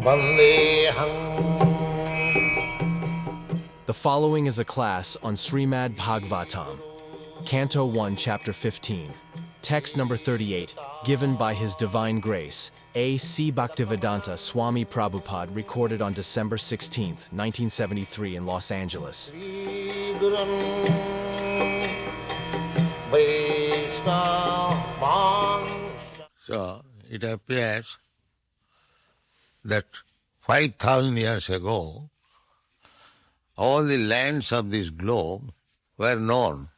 Vandeham. The following is a class on Srimad Bhagavatam, Canto 1, Chapter 15, text number 38, given by His Divine Grace, A. C. Bhaktivedanta Swami Prabhupada, recorded on December 16, 1973 in Los Angeles. Sri Gurun Vaishnava. So it appears that 5,000 years ago, all the lands of this globe were known.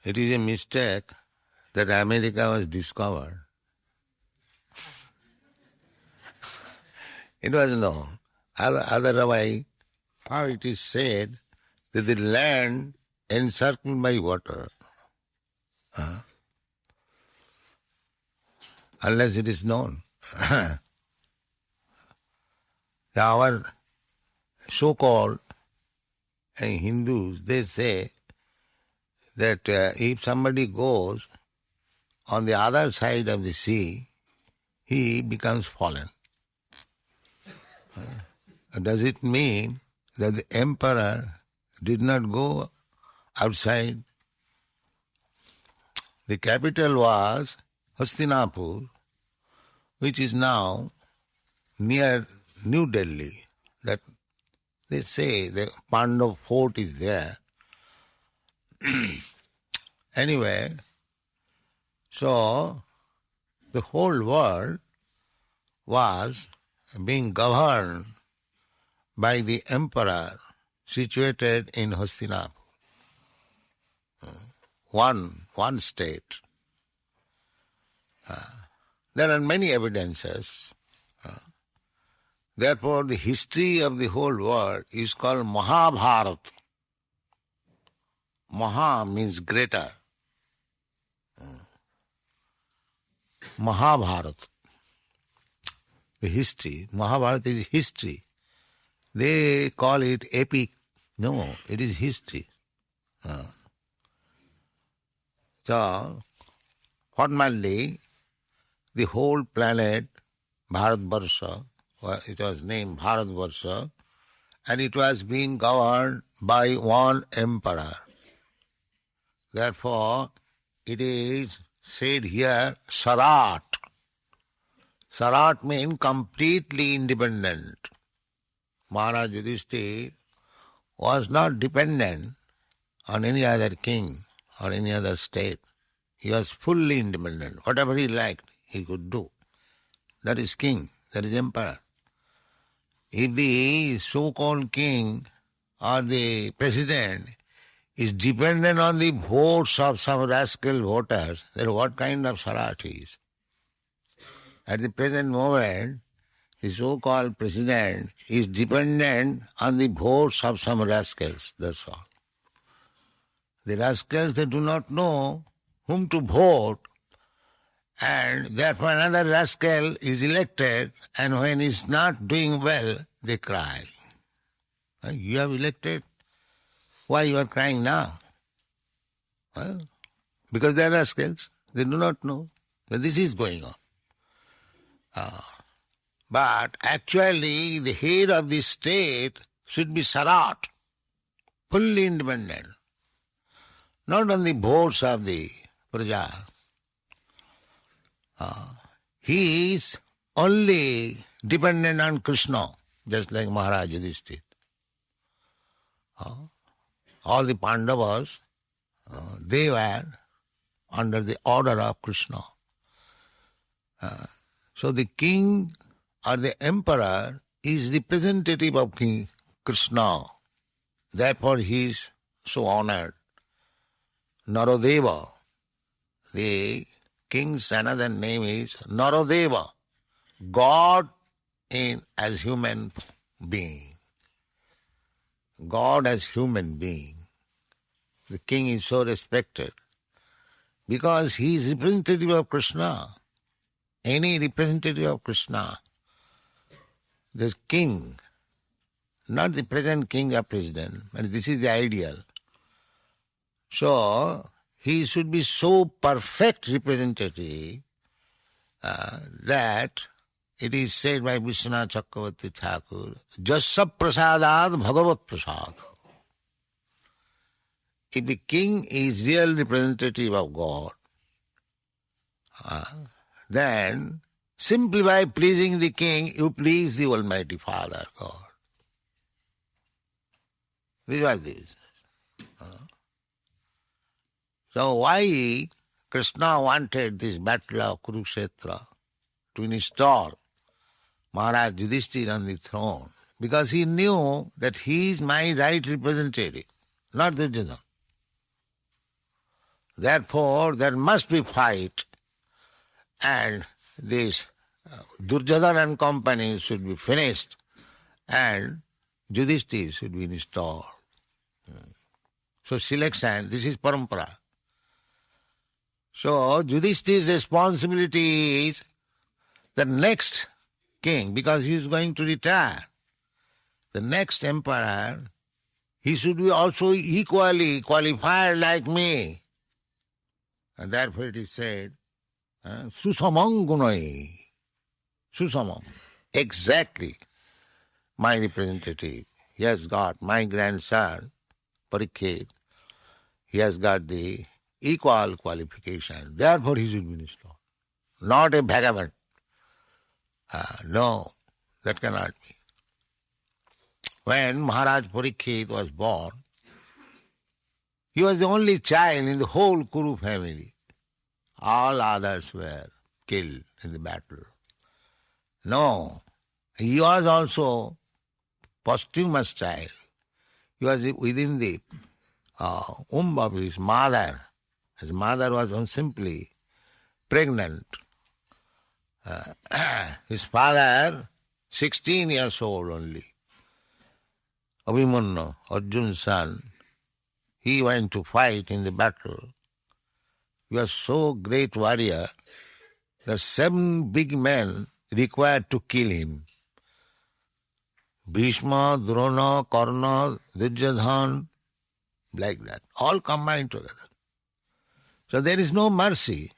It is a mistake that America was discovered. It was known. Otherwise, how it is said that the land encircled by water, unless it is known. Our so-called Hindus, they say that if somebody goes on the other side of the sea, he becomes fallen. Does it mean that the emperor did not go outside? The capital was Hastinapur, which is now near New Delhi. That they say the Pandav fort is there. Anyway, so the whole world was being governed by the emperor situated in Hastinapur. One state. There are many evidences. Therefore, the history of the whole world is called Mahabharata. Maha means greater. Mahabharata. The history. Mahabharata is history. They call it epic. No, it is history. So, formerly, the whole planet, Bharatvarsha, it was named Bharatvarsha, and it was being governed by one emperor. Therefore, it is said here, Sarat. Sarat means completely independent. Maharaj Yudhishthira was not dependent on any other king or any other state. He was fully independent. Whatever he liked, he could do. That is king, that is emperor. If the so-called king or the president is dependent on the votes of some rascal voters, then what kind of Sarat he is? At the present moment, the so-called president is dependent on the votes of some rascals, that's all. The rascals, they do not know whom to vote, and therefore another rascal is elected, and when he is not doing well, they cry. You have elected? Why you are crying now? Well, because they are rascals. They do not know that this is going on. But actually, the head of the state should be Sarat, fully independent, not on the votes of the Praja. He is only dependent on Krishna, just like Maharaj Yudhishthira. All the Pandavas, they were under the order of Krishna. So the king or the emperor is representative of King Krishna. Therefore he is so honored. Narodeva, the king's another name is Narodeva, God as human being. God as human being. The king is so respected because he is representative of Krishna. Any representative of Krishna, the king, not the present king or president, but this is the ideal. So, he should be so perfect representative that it is said by Vishwanath Chakravarti Thakur, Jasya prasadad bhagavat prasad. If the king is real representative of God, then simply by pleasing the king, you please the Almighty Father, God. This was this. So why Krishna wanted this battle of Kurukshetra to install Maharaj Yudhishthira on the throne? Because he knew that he is my right representative, not Duryodhana. Therefore, there must be fight, and this Duryodhana and company should be finished, and Yudhishthira should be installed. So selection, this is parampara. So Yudhishthira's responsibility is the next king, because he is going to retire. The next emperor, he should be also equally qualified like me. And therefore it is said, Susamam gunai. Susamam. Exactly my representative. He has got my grandson, Parikshit. He has got the equal qualification. Therefore he should be installed. Not a vagabond. No, that cannot be. When Maharaj Parikshit was born, he was the only child in the whole Kuru family. All others were killed in the battle. No, he was also posthumous child. He was within the womb of his mother. His mother was simply pregnant. His father, 16 years old only, Abhimanyu, Arjun's son, he went to fight in the battle. He was so great warrior that 7 big men required to kill him. Bhishma, Drona, Karna, Duryodhana, like that, all combined together. So there is no mercy.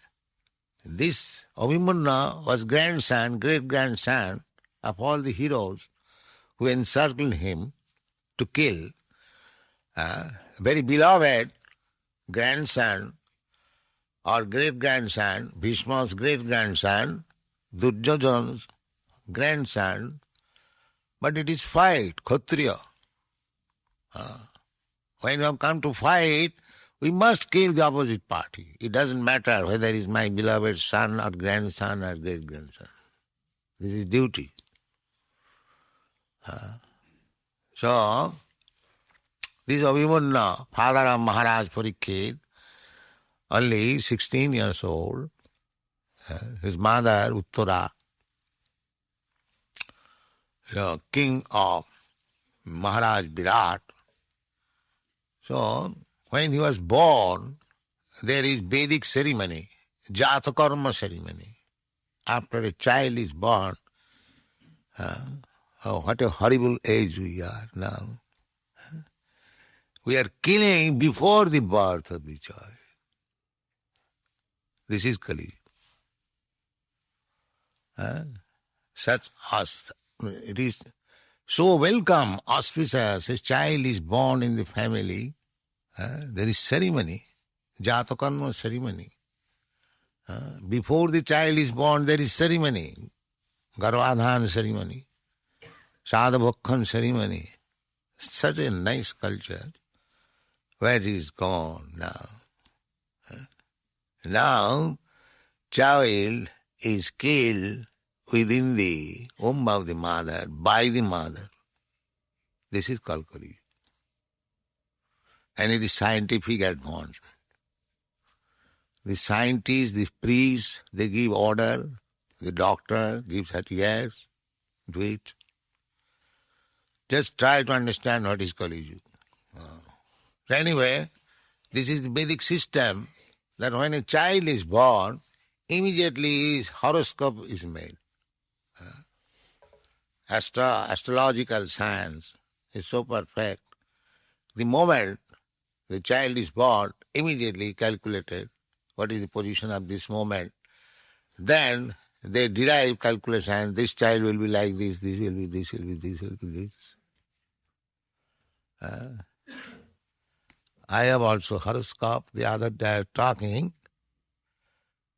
This Abhimanyu was grandson, great-grandson of all the heroes who encircled him to kill. Very beloved grandson or great-grandson, Bhishma's great-grandson, Duryodhana's grandson, but it is fight, Kshatriya. When we have come to fight, we must kill the opposite party. It doesn't matter whether it is my beloved son or grandson or great-grandson. This is duty. So, this Abhimanyu, father of Maharaj Parikshit, only 16 years old, his mother Uttara, king of Maharaj Virat. So, when he was born, there is Vedic ceremony, Jatakarma ceremony. After a child is born, what a horrible age we are now. We are killing before the birth of the child. This is Kali. It is so welcome, auspicious. His child is born in the family. There is ceremony, Jatakarma ceremony. Before the child is born, there is ceremony, Garvadhan ceremony, Sadhabhakhan ceremony. Such a nice culture. Where it is gone now. Now, child is killed within the womb of the mother, by the mother. This is called Kali. And it is scientific advancement. The scientists, the priests, they give order. The doctor gives that, yes, do it. Just try to understand what is Kali Yuga. So anyway, this is the Vedic system that when a child is born, immediately his horoscope is made. Astrological science is so perfect. The moment the child is born, immediately calculated what is the position of this moment. Then they derive calculation. This child will be like this will be this, will be this, will be this. I have also horoscope. The other day talking,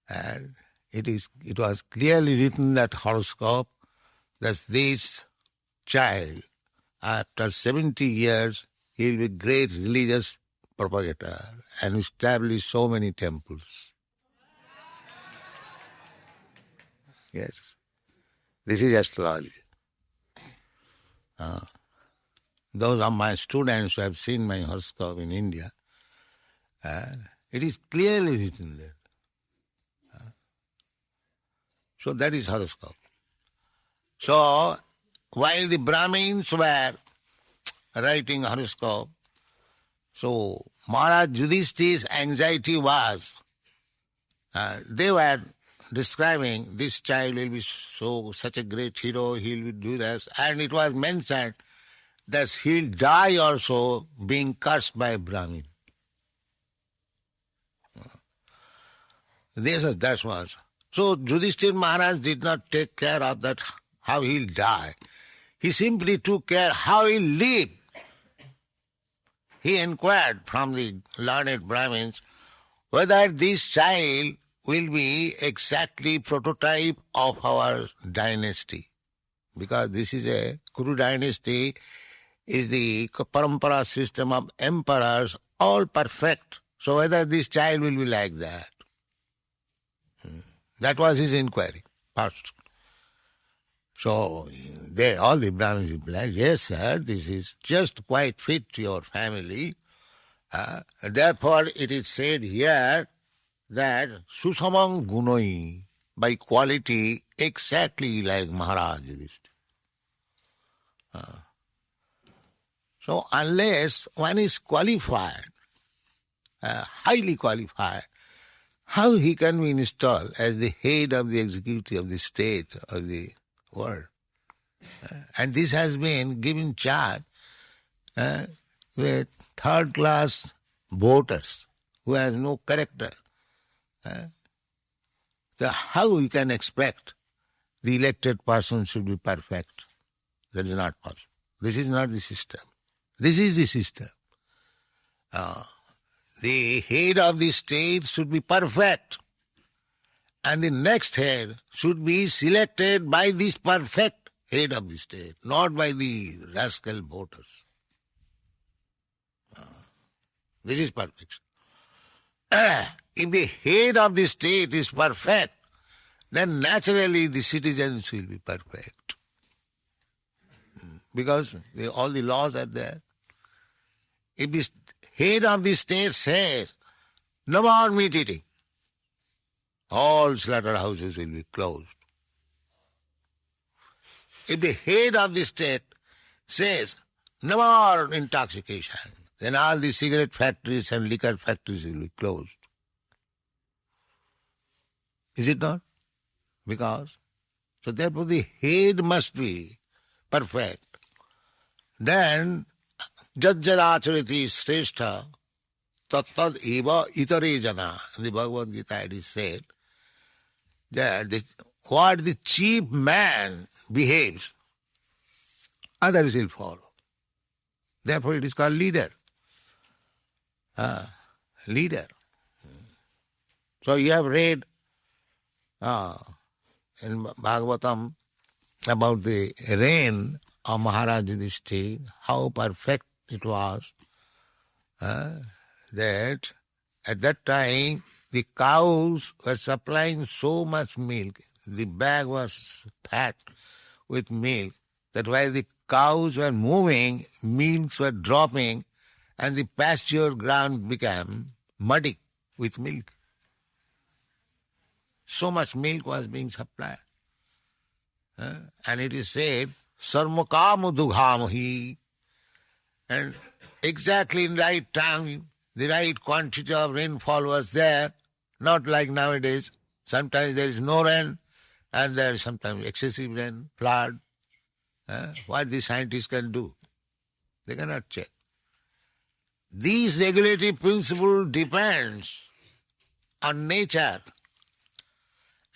and it was clearly written that horoscope that this child, after 70 years, he will be great religious propagator and establish so many temples. Yes. This is astrology. Those are my students who have seen my horoscope in India. It is clearly written there. So that is horoscope. So while the Brahmins were writing horoscope, so Maharaj Yudhishthir's anxiety was, they were describing this child will be such a great hero, he will do this, and it was mentioned that he'll die also being cursed by a Brahmin. That was. So Yudhishthir Maharaj did not take care of that, how he'll die. He simply took care how he'll live. He inquired from the learned Brahmins whether this child will be exactly prototype of our dynasty. Because this is a Kuru dynasty, is the parampara system of emperors, all perfect. So whether this child will be like that. That was his inquiry first. So all the Brahmins replied, yes, sir, this is just quite fit to your family. Therefore, it is said here that Susamang Gunoi, by quality, exactly like Maharaj Yudhishthira. So unless one is qualified, highly qualified, how he can be installed as the head of the executive of the state or the world? And this has been given charge with third-class voters who has no character. So how you can expect the elected person should be perfect? That is not possible. This is not the system. This is the system. The head of the state should be perfect, and the next head should be selected by this perfect head of the state, not by the rascal voters. This is perfection. If the head of the state is perfect, then naturally the citizens will be perfect. Because all the laws are there. If the head of the state says, no more meat eating, all slaughterhouses will be closed. If the head of the state says, no more intoxication, then all the cigarette factories and liquor factories will be closed. Is it not? So therefore the head must be perfect. Then, Jajjadachariti Srestha Tattad Eva Itare Jana. In the Bhagavad Gita it is said that what the chief man behaves, others will follow. Therefore it is called leader. Leader. So you have read in Bhagavatam about the reign of Maharaj Yudhishthira, how perfect it was, that at that time the cows were supplying so much milk, the bag was fat with milk, that while the cows were moving, milks were dropping, and the pasture ground became muddy with milk. So much milk was being supplied. And it is said, Sarmukam Dughamuhi, and exactly in right time, the right quantity of rainfall was there, not like nowadays. Sometimes there is no rain, and there is sometimes excessive rain, flood. What the scientists can do? They cannot check. This regulative principle depends on nature.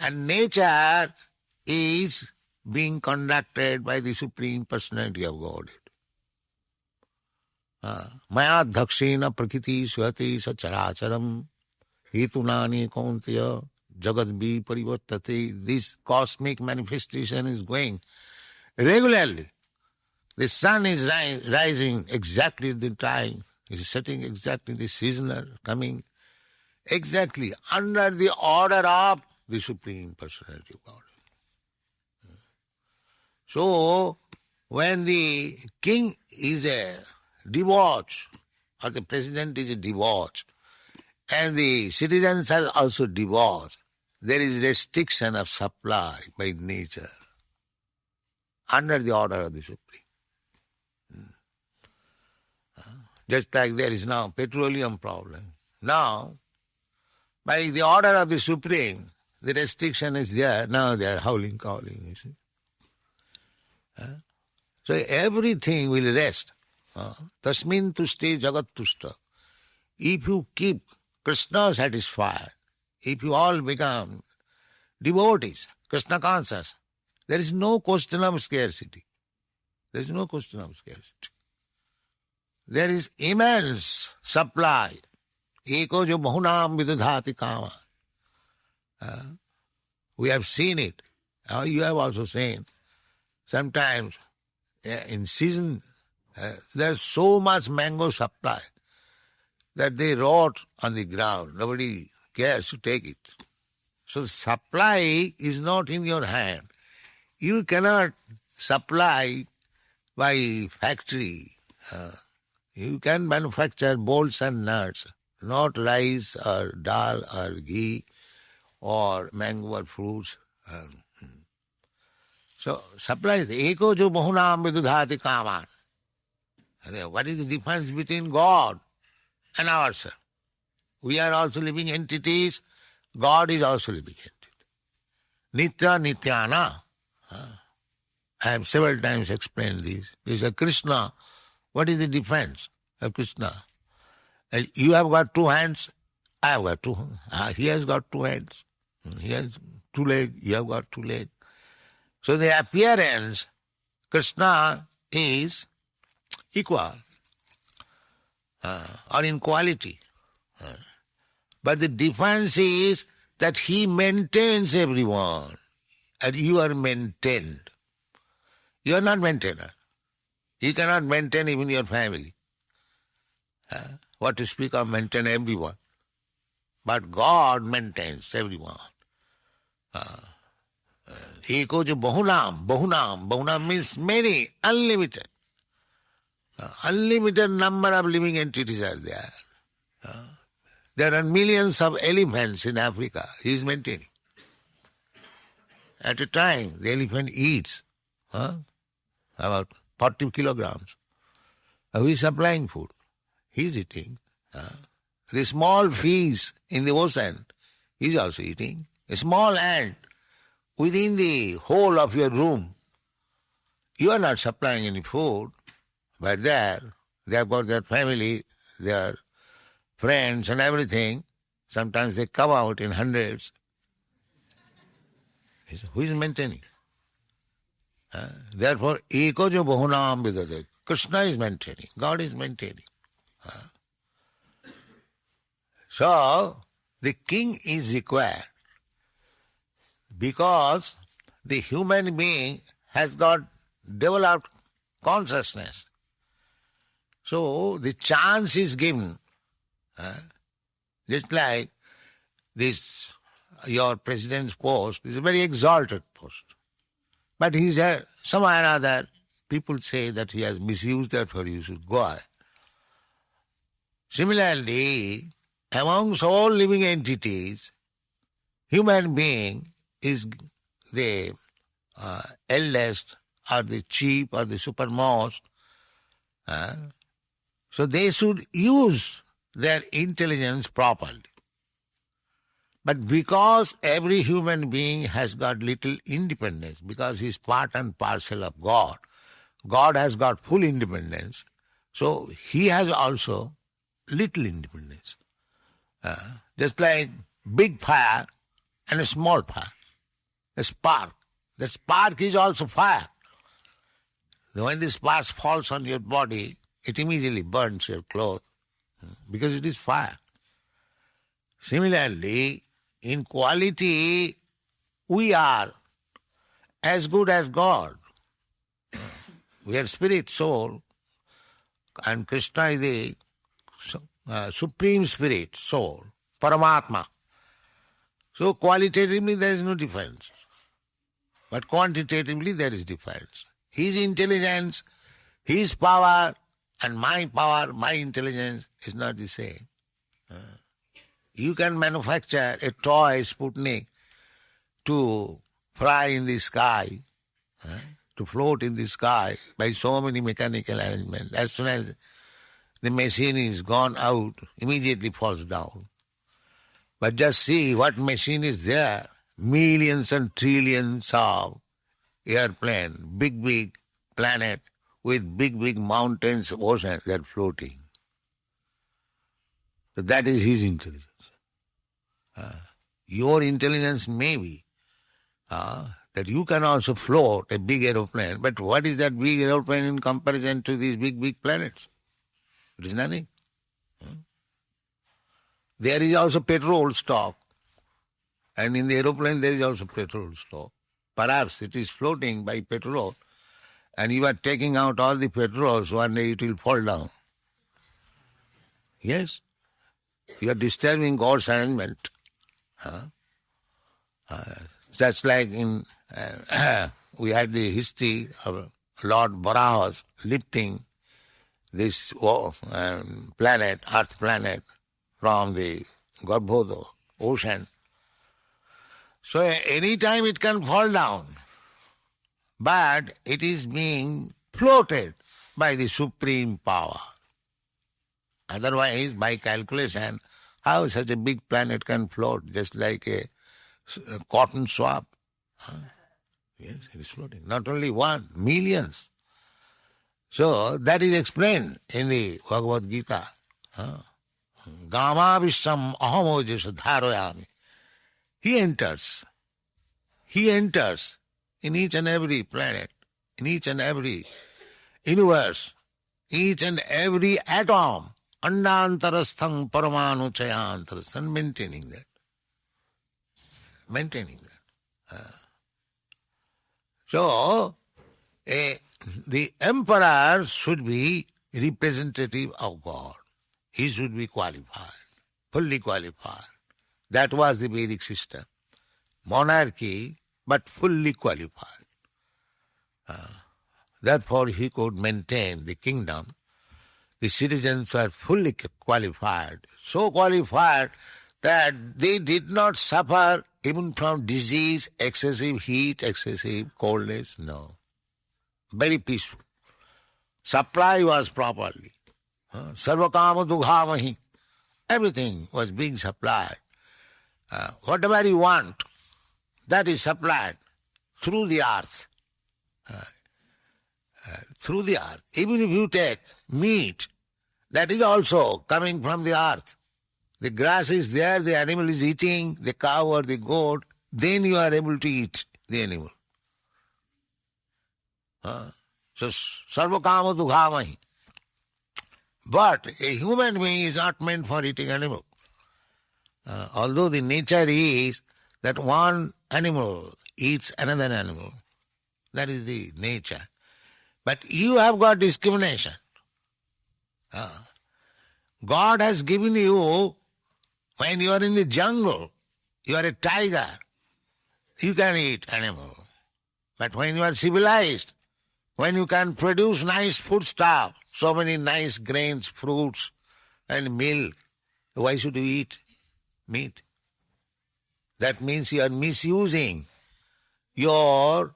And nature is being conducted by the Supreme Personality of Godhead. Maya dhakshena prakriti swati sacharacharam hetunani kauntya jagadvi parivartate. This cosmic manifestation is going regularly. The sun is rising exactly at the time. It is setting exactly, the season are coming exactly under the order of the Supreme Personality of God. So, when the king is a debauch, or the president is a debauch, and the citizens are also debauched, there is restriction of supply by nature under the order of the Supreme. Just like there is now petroleum problem. Now, by the order of the Supreme, the restriction is there. Now they are howling, calling, you see. So everything will rest. Tasmin tuste jagat tusta. If you keep Krishna satisfied, if you all become devotees, Krishna conscious, there is no question of scarcity. There is no question of scarcity. There is immense supply. Eko jo bahunam vidadhati kama. We have seen it. You have also seen. Sometimes in season there's so much mango supply that they rot on the ground. Nobody cares to take it. So the supply is not in your hand. You cannot supply by factory. You can manufacture bolts and nuts, not rice or dal or ghee or mango or fruits. So supply is eko jo bahunam vidudhati kaman. What is the difference between God and ourselves? We are also living entities. God is also living entity. Nitya nityana. I have several times explained this. This is Krishna. What is the difference of Krishna? You have got two hands, I have got two hands. He has got two hands. He has two legs, you have got two legs. So the appearance, Krishna is equal or in quality. But the difference is that he maintains everyone and you are maintained. You are not maintainer. You cannot maintain even your family. What to speak of maintain everyone. But God maintains everyone. Eko jo bahunam, bahunam means many, unlimited. Unlimited number of living entities are there. There are millions of elephants in Africa. He is maintaining. At a time, the elephant eats about 40 kilograms. Who is supplying food? He is eating. The small fish in the ocean, he is also eating. A small ant within the whole of your room, you are not supplying any food, but there, they have got their family, their friends and everything. Sometimes they come out in hundreds. Who is maintaining? Therefore, eko jo bahunam vidade. Krishna is maintaining. God is maintaining. So, the king is required because the human being has got developed consciousness. So, the chance is given. Just like this, your president's post is a very exalted post. But he's somehow or other, people say that he has misused, therefore you should go away. Similarly, amongst all living entities, human being is the eldest or the chief or the supermost. So they should use their intelligence properly. But because every human being has got little independence, because he is part and parcel of God, God has got full independence, so he has also little independence. Just like big fire and a small fire. a spark. The spark is also fire. When the spark falls on your body, it immediately burns your clothes because it is fire. Similarly, in quality, we are as good as God. We are spirit, soul, and Krishna is the supreme spirit, soul, Paramatma. So qualitatively there is no difference. But quantitatively there is difference. His intelligence, his power, and my power, my intelligence is not the same. You can manufacture a toy Sputnik to fly in the sky, to float in the sky by so many mechanical arrangements. As soon as the machine is gone out, immediately falls down. But just see what machine is there. Millions and trillions of airplane, big planet with big mountains, oceans, they are floating. So that is his intelligence. Your intelligence may be that you can also float a big aeroplane, but what is that big aeroplane in comparison to these big planets? It is nothing. There is also petrol stock, and in the aeroplane there is also petrol stock. Perhaps it is floating by petrol, and you are taking out all the petrol, so one day it will fall down. Yes, you are disturbing God's arrangement. Just like in we had the history of Lord Varahas lifting this planet, Earth planet, from the Garbhoda ocean. So any time it can fall down, but it is being floated by the supreme power. Otherwise, by calculation, how such a big planet can float just like a cotton swab? Yes, it is floating. Not only one, millions. So that is explained in the Bhagavad Gita. Gama visham ahamojas dharoyami. He enters in each and every planet, in each and every universe, each and every atom, andantarasthang paramanu chayantarasthang, maintaining that. So, the emperor should be representative of God. He should be qualified, fully qualified. That was the Vedic system. Monarchy, but fully qualified. Therefore, he could maintain the kingdom. The citizens were fully qualified, so qualified that they did not suffer even from disease, excessive heat, excessive coldness. No. Very peaceful. Supply was properly. Sarvakama dughamahi. Everything was being supplied. Whatever you want, that is supplied through the earth. Through the earth. Even if you take meat, that is also coming from the earth. The grass is there, the animal is eating, the cow or the goat, then you are able to eat the animal. So, sarvakama dughamahi. But a human being is not meant for eating animal. Although the nature is that one animal eats another animal. That is the nature. But you have got discrimination. God has given you, when you are in the jungle, you are a tiger, you can eat animal. But when you are civilized, when you can produce nice foodstuff, so many nice grains, fruits, and milk, why should you eat meat? That means you are misusing your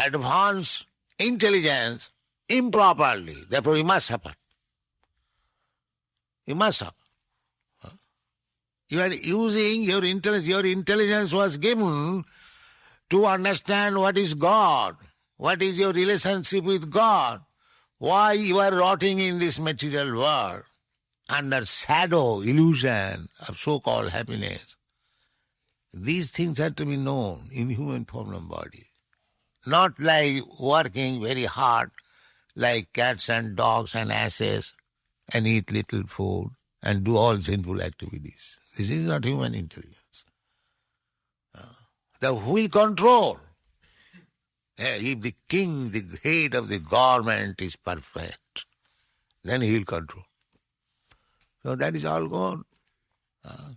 advanced intelligence improperly. Therefore you must suffer. You must suffer. You are using your intelligence. Your intelligence was given to understand what is God, what is your relationship with God, why you are rotting in this material world under shadow, illusion of so-called happiness. These things have to be known in human form of body. Not like working very hard like cats and dogs and asses and eat little food and do all sinful activities. This is not human intelligence. The will control. If the king, the head of the government is perfect, then he will control. So that is all gone.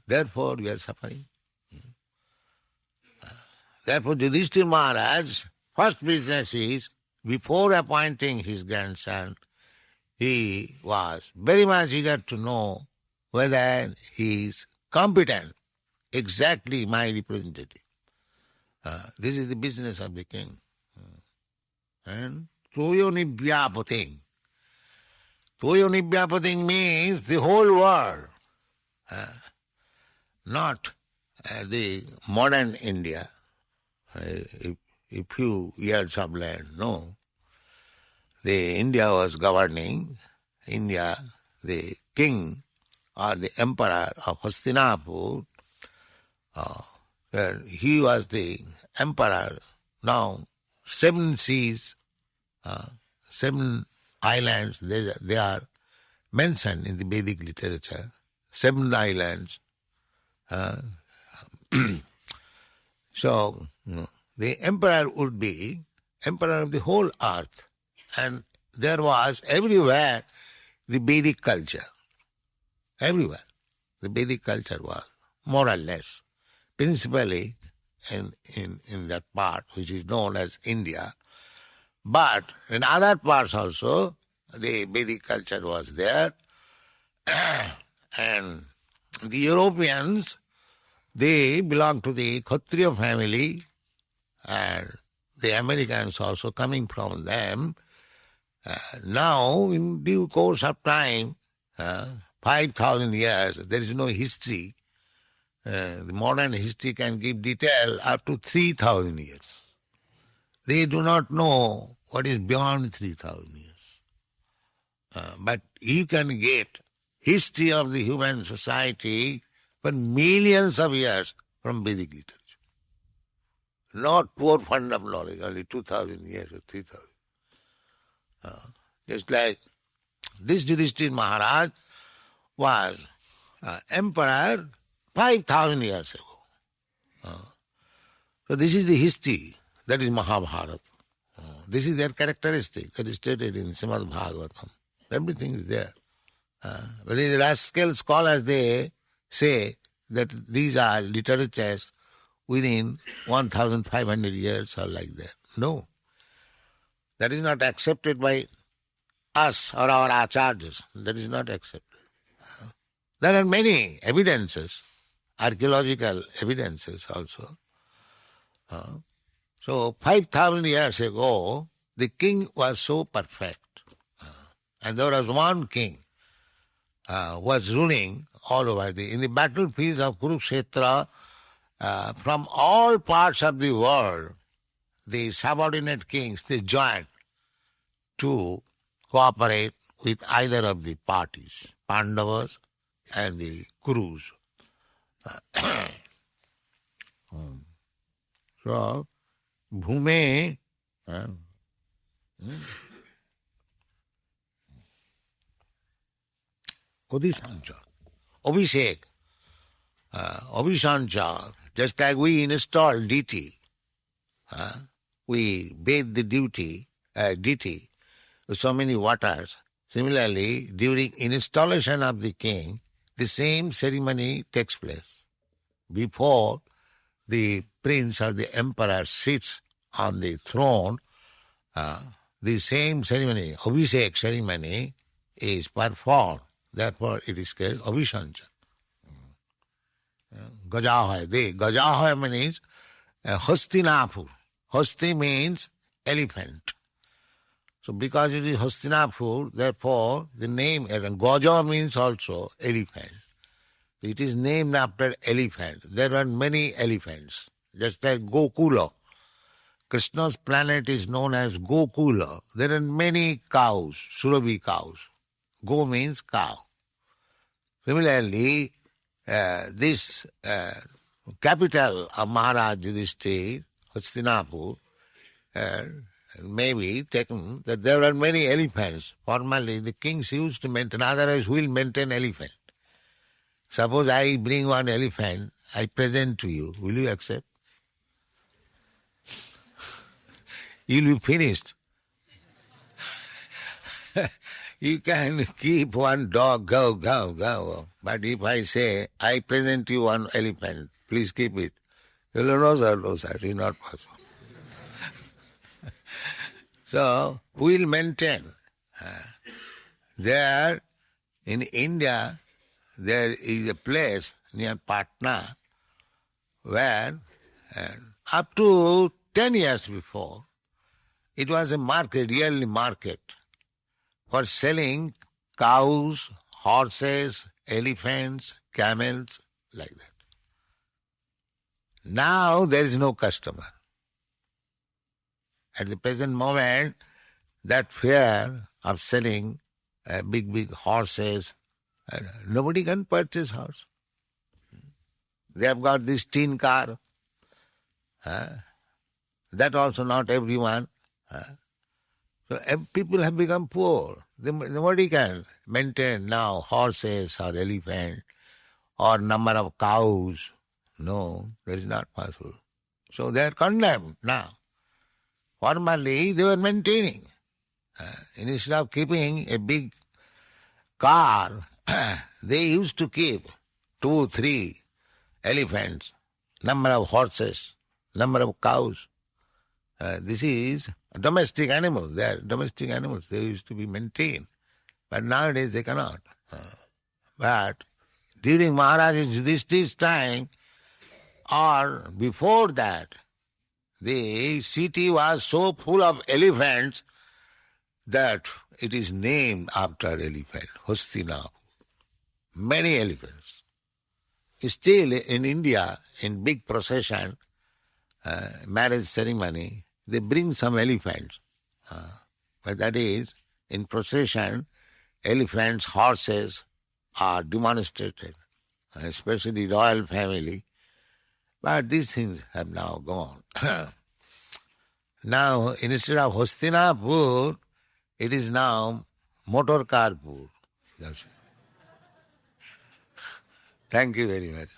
Therefore we are suffering. Therefore Yudhishthira Maharaj, first business is, before appointing his grandson, he was very much eager to know whether he is competent, exactly my representative. This is the business of the king. And Toyonibhyapating. Toyonibhyapating means the whole world, not the modern India, a few years of land, no. The India was governing, India, the king or the emperor of Hastinapur, he was the emperor. Now 7 seas, 7 islands, they are mentioned in the Vedic literature. 7 islands. So the emperor would be emperor of the whole earth. And there was everywhere the Vedic culture. Everywhere. The Vedic culture was, more or less, principally in that part which is known as India. But in other parts also, the Vedic culture was there. And the Europeans, they belong to the Kshatriya family, and the Americans also coming from them. Now, in due course of time, 5,000 years, there is no history. The modern history can give detail up to 3,000 years. They do not know what is beyond 3,000 years. But you can get history of the human society for millions of years from Vedic literature. Not poor fund of knowledge, only 2,000 years or 3,000. Just like this Yudhishthira Maharaj was emperor 5,000 years ago. So this is the history, that is Mahabharata. This is their characteristic that is stated in Srimad Bhagavatam. Everything is there. But the rascal scholars, they say that these are literatures within 1,500 years or like that. No. That is not accepted by us or our acharyas. That is not accepted. There are many evidences, archaeological evidences also. So 5,000 years ago, the king was so perfect. And there was one king was ruling all over. In the battlefields of Kurukshetra, from all parts of the world, the subordinate kings, they joined to cooperate with either of the parties, Pandavas and the Kurus. So, Bhume, Kodishancha, Abhishek, Abhishancha, just like we install deity, we bathe the deity with so many waters. Similarly, during installation of the king, the same ceremony takes place. Before the prince or the emperor sits on the throne, the same ceremony, Abhishek ceremony, is performed. Therefore, it is called Abhishancha. Gajahoy. Gajahoy means Hastinapur. Hasti means elephant. So because it is Hastinapur, therefore the name, and Gaja means also elephant. It is named after elephant. There are many elephants, just like Gokula. Krishna's planet is known as Gokula. There are many cows, Surabhi cows. Go means cow. Similarly, this capital of Maharaj Yudhishthir, Hastinapur, may be taken that there are many elephants. Formerly the kings used to maintain, otherwise who will maintain elephant? Suppose I bring one elephant, I present to you, will you accept? You'll be finished. You can keep one dog, go. But if I say, I present you one elephant, please keep it. You'll say, no, sir, it is not possible. So, who will maintain? There, in India, there is a place near Patna where up to 10 years before, it was a market, yearly market, for selling cows, horses, elephants, camels, like that. Now there is no customer. At the present moment, that fear of selling big horses, nobody can purchase horse. They have got this tin car. That also not everyone. So people have become poor. Nobody can maintain now horses or elephant or number of cows. No, that is not possible. So they are condemned now. Formerly they were maintaining. Instead of keeping a big car, they used to keep 2, 3 elephants, number of horses, number of cows. This is domestic animals. They are domestic animals. They used to be maintained. But nowadays they cannot. But during Maharaj Yudhishthir's time, or before that, the city was so full of elephants that it is named after elephant, Hastinapur. Many elephants. Still in India, in big procession, marriage ceremony, they bring some elephants. But that is, in procession, elephants, horses are demonstrated, especially royal family. But these things have now gone. Now, instead of Hastinapur, it is now Motorcarpur. That's it. Thank you very much.